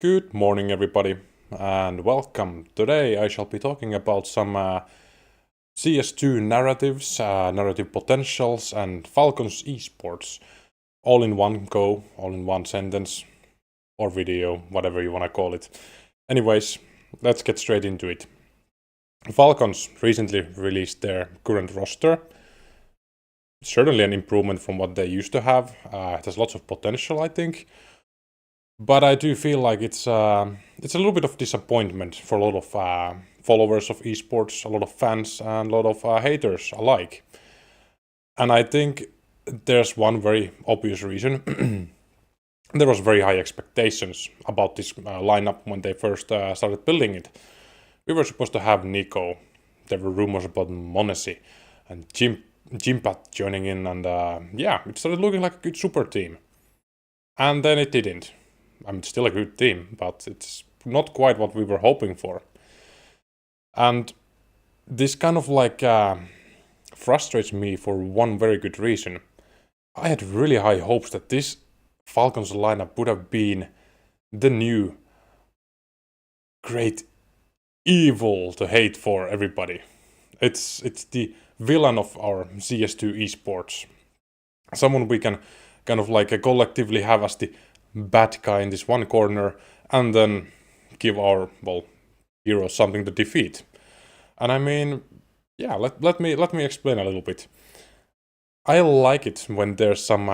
Good morning, everybody, and welcome. Today I shall be talking about some CS2 narratives, narrative potentials, and Falcons esports, all in one go, all in one sentence, or video, whatever you want to call it. Anyways, let's get straight into it. Falcons recently released their current roster. Certainly an improvement from what they used to have. It has lots of potential, I think. But I do feel like it's a little bit of disappointment for a lot of followers of esports, a lot of fans, and a lot of haters alike. And I think there's one very obvious reason. There was very high expectations about this lineup when they first started building it. We were supposed to have Nico. There were rumors about Monesi and Jimpat joining in, and yeah, it started looking like a good super team. And then it didn't. I mean, it's still a good team, but it's not quite what we were hoping for. And this kind of like frustrates me for one very good reason. I had really high hopes that this Falcons lineup would have been the new great evil to hate for everybody. It's the villain of our CS2 esports. Someone we can kind of like collectively have as the bad guy in this one corner, and then give our heroes something to defeat. And I mean, yeah, let me explain a little bit. I like it when there's some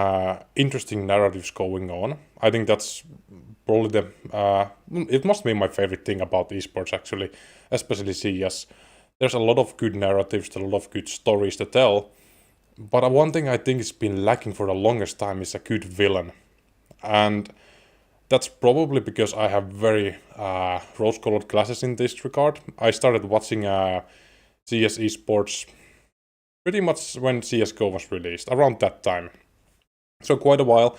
interesting narratives going on. I think that's probably it must be my favorite thing about esports actually, especially CS. There's a lot of good narratives, a lot of good stories to tell. But one thing I think has been lacking for the longest time is a good villain. And that's probably because I have very rose-colored glasses in this regard. I started watching CS esports pretty much when CSGO was released, around that time. So quite a while.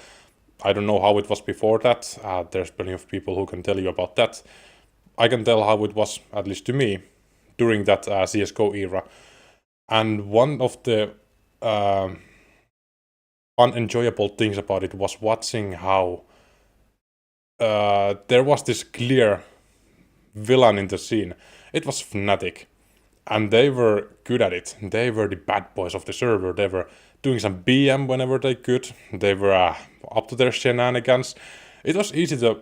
I don't know how it was before that. There's plenty of people who can tell you about that. I can tell how it was, at least to me, during that CSGO era. And one of the unenjoyable things about it was watching how there was this clear villain in the scene. It was Fnatic, and they were good at it. They were the bad boys of the server. They were doing some BM whenever they could. They were up to their shenanigans. It was easy to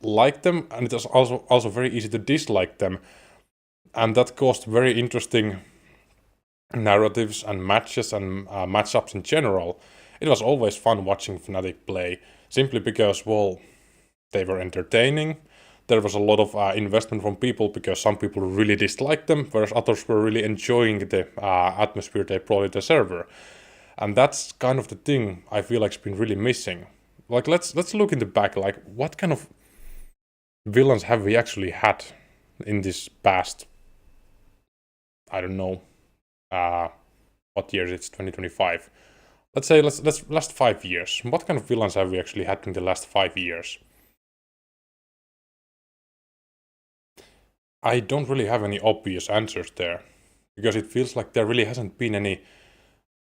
like them, and it was also very easy to dislike them. And that caused very interesting narratives and matches and matchups in general. It was always fun watching Fnatic play, simply because, well, they were entertaining. There was a lot of investment from people because some people really disliked them, whereas others were really enjoying the atmosphere they brought to the server. And that's kind of the thing I feel like's been really missing. Like, let's look in the back. Like, what kind of villains have we actually had in this past? I don't know. What year is it? 2025. Let's say let's last 5 years. What kind of villains have we actually had in the last 5 years? I don't really have any obvious answers there, because it feels like there really hasn't been any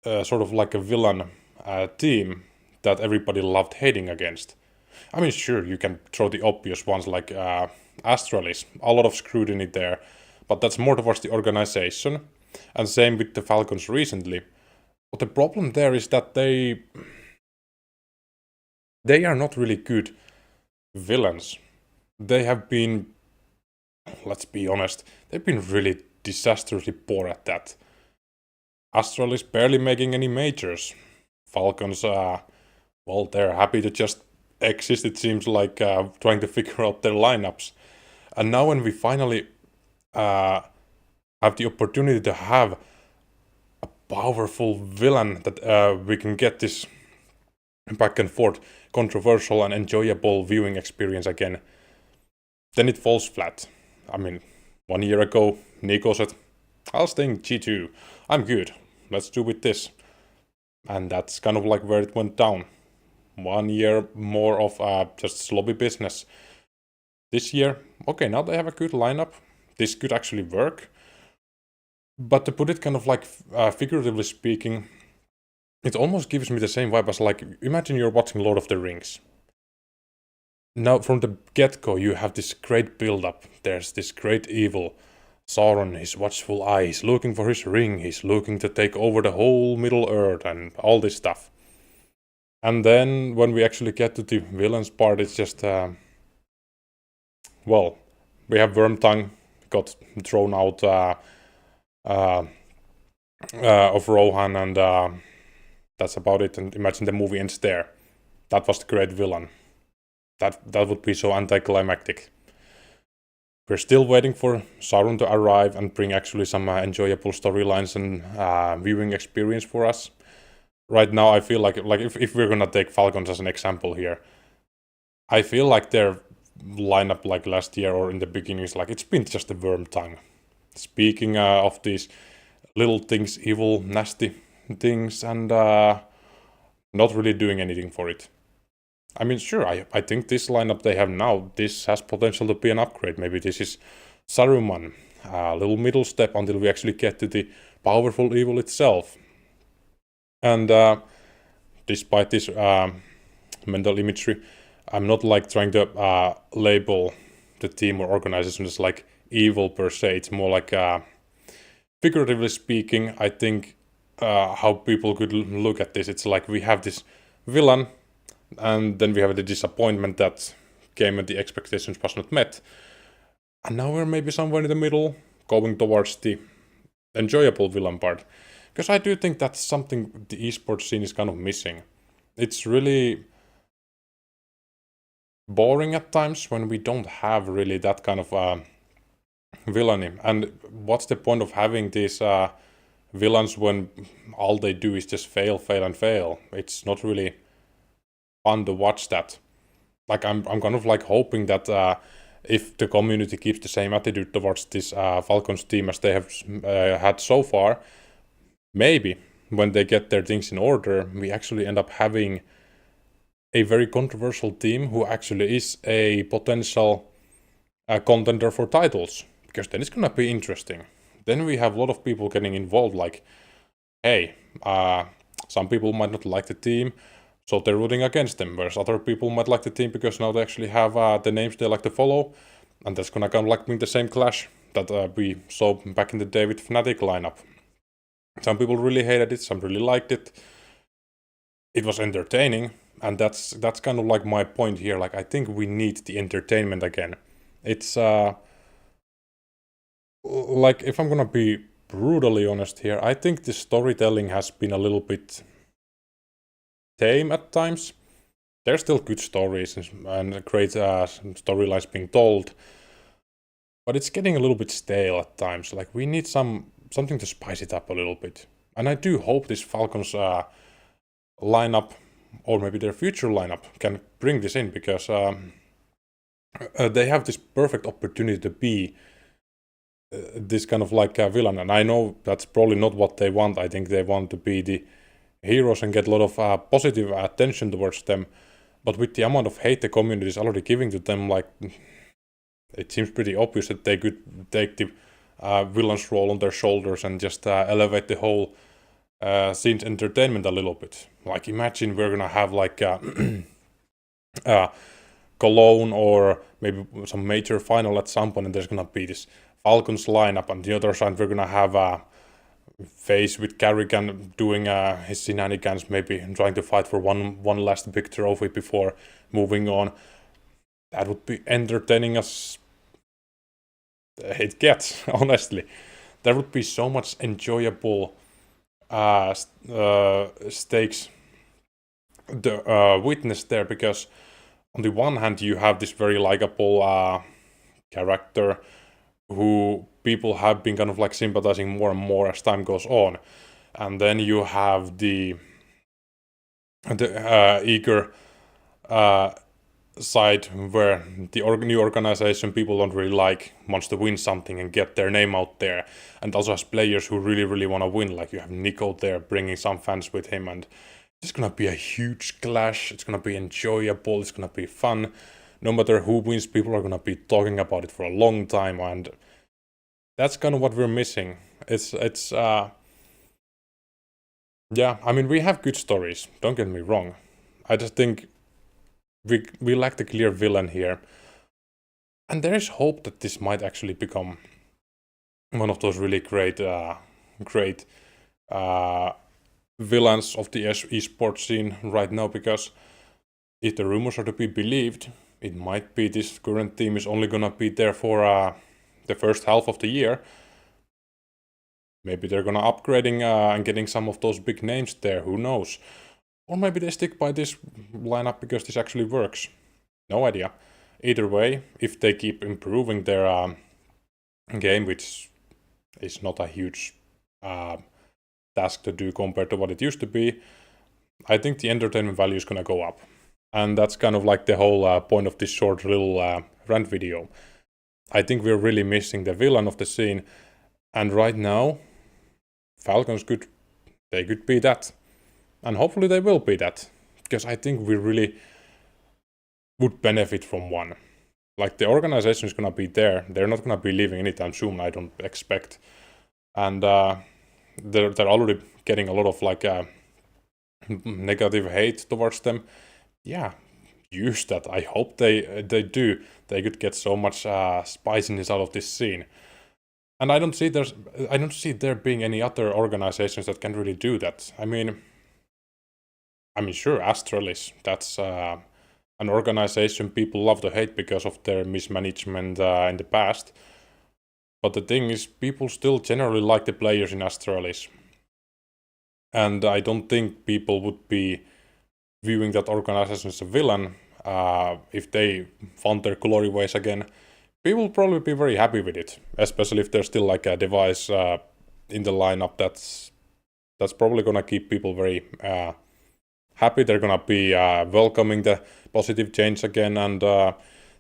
sort of like a villain team that everybody loved hating against. I mean, sure, you can throw the obvious ones like Astralis, a lot of scrutiny there, but that's more towards the organization, and same with the Falcons recently. But the problem there is that they are not really good villains. They have been, let's be honest, they've been really disastrously poor at that. Astral is barely making any majors. Falcons, well, they're happy to just exist, it seems like, trying to figure out their lineups. And now when we finally have the opportunity to have a powerful villain that we can get this back and forth controversial and enjoyable viewing experience again, then it falls flat. I mean, 1 year ago, Nico said, I'll stay in G2. I'm good. Let's do with this. And that's kind of like where it went down. 1 year more of just sloppy business. This year, okay, now they have a good lineup. This could actually work. But to put it kind of like figuratively speaking, it almost gives me the same vibe as like, imagine you're watching Lord of the Rings. now from the get-go you have this great build-up. There's this great evil Sauron, his watchful eye, he's looking for his ring, he's looking to take over the whole Middle Earth and all this stuff. And then when we actually get to the villains part, it's just well, we have Wormtongue got thrown out uh, of Rohan, and that's about it. And imagine the movie ends there. That was the great villain. That would be so anticlimactic. We're still waiting for Sauron to arrive and bring actually some enjoyable storylines and viewing experience for us. Right now, I feel like if we're gonna take Falcons as an example here, I feel like their lineup like last year or in the beginning is like it's been just a Wormtongue. Speaking of these little things, evil, nasty things, and not really doing anything for it. I mean, sure, I think this lineup they have now, this has potential to be an upgrade. Maybe this is Saruman, a little middle step until we actually get to the powerful evil itself. And despite this mental imagery, I'm not like trying to label the team or organization as like evil per se. It's more like figuratively speaking, I think how people could look at this. It's like we have this villain, and then we have the disappointment that came and the expectations was not met. And now we're maybe somewhere in the middle, going towards the enjoyable villain part. Because I do think that's something the esports scene is kind of missing. It's really boring at times when we don't have really that kind of villainy. And what's the point of having these villains when all they do is just fail, fail, and fail? It's not really fun to watch that. Like I'm kind of like hoping that if the community keeps the same attitude towards this Falcons team as they have had so far, maybe when they get their things in order, we actually end up having a very controversial team who actually is a potential contender for titles. Because then it's gonna be interesting. Then we have a lot of people getting involved, like, hey, some people might not like the team, so they're rooting against them, whereas other people might like the team because now they actually have the names they like to follow, and that's gonna kind of like bring the same clash that we saw back in the day with Fnatic lineup. Some people really hated it, some really liked it. It was entertaining, and that's kind of like my point here. Like I think we need the entertainment again. It's like if I'm gonna be brutally honest here, I think the storytelling has been a little bit tame at times. There's still good stories and great storylines being told, but it's getting a little bit stale at times. Like we need something to spice it up a little bit. And I do hope this Falcons lineup, or maybe their future lineup, can bring this in, because they have this perfect opportunity to be this kind of like a villain. And I know that's probably not what they want. I think they want to be the heroes and get a lot of positive attention towards them. But with the amount of hate the community is already giving to them, like it seems pretty obvious that they could take the villain's role on their shoulders and just elevate the whole scene's entertainment a little bit. Like imagine we're gonna have like Cologne or maybe some major final at some point, and there's gonna be this Falcons lineup, and the other side we're gonna have a Face with Carrigan doing his shenanigans, maybe trying to fight for one last big trophy before moving on. That would be entertaining as it gets, honestly. There would be so much enjoyable stakes the witness there, because on the one hand you have this very likable character who people have been kind of like sympathizing more and more as time goes on, and then you have the eager side where the new organization people don't really like wants to win something and get their name out there, and also has players who really want to win. Like you have Nico there bringing some fans with him, and it's gonna be a huge clash. It's gonna be enjoyable, it's gonna be fun. No matter who wins, people are gonna be talking about it for a long time, and that's kind of what we're missing. It's yeah, I mean we have good stories, don't get me wrong. I just think we lack the clear villain here. And there is hope that this might actually become one of those really great villains of the esports scene right now, because if the rumors are to be believed, it might be this current team is only gonna be there for the first half of the year. Maybe they're gonna upgrading and getting some of those big names there, who knows? Or maybe they stick by this lineup because this actually works. No idea. Either way, if they keep improving their game, which is not a huge task to do compared to what it used to be, I think the entertainment value is gonna go up. And that's kind of like the whole point of this short little rant video. I think we're really missing the villain of the scene, and right now, Falcons could be that. And hopefully they will be that, because I think we really would benefit from one. Like, the organization is gonna be there. They're not gonna be leaving anytime soon, I don't expect. And they're already getting a lot of like negative hate towards them. Yeah, use that. I hope they do. They could get so much spiciness out of this scene. And I don't see there being any other organizations that can really do that. I mean, sure, Astralis, that's an organization people love to hate because of their mismanagement in the past. But the thing is, people still generally like the players in Astralis. And I don't think people would be viewing that organization as a villain if they found their glory ways again. People will probably be very happy with it, especially if there's still like a device in the lineup that's probably gonna keep people very happy. They're gonna be welcoming the positive change again and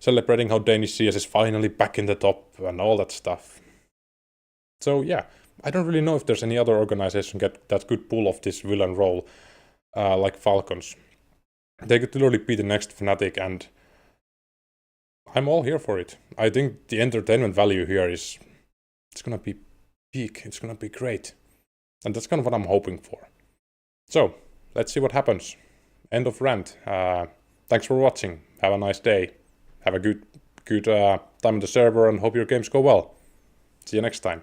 celebrating how Danish CS is finally back in the top and all that stuff. So yeah, I don't really know if there's any other organization that could pull off this villain role like Falcons. They could literally be the next Fnatic, and I'm all here for it. I think the entertainment value here it's gonna be peak, it's gonna be great. And that's kind of what I'm hoping for. So, let's see what happens. End of rant. Thanks for watching. Have a nice day. Have a good time on the server, and hope your games go well. See you next time.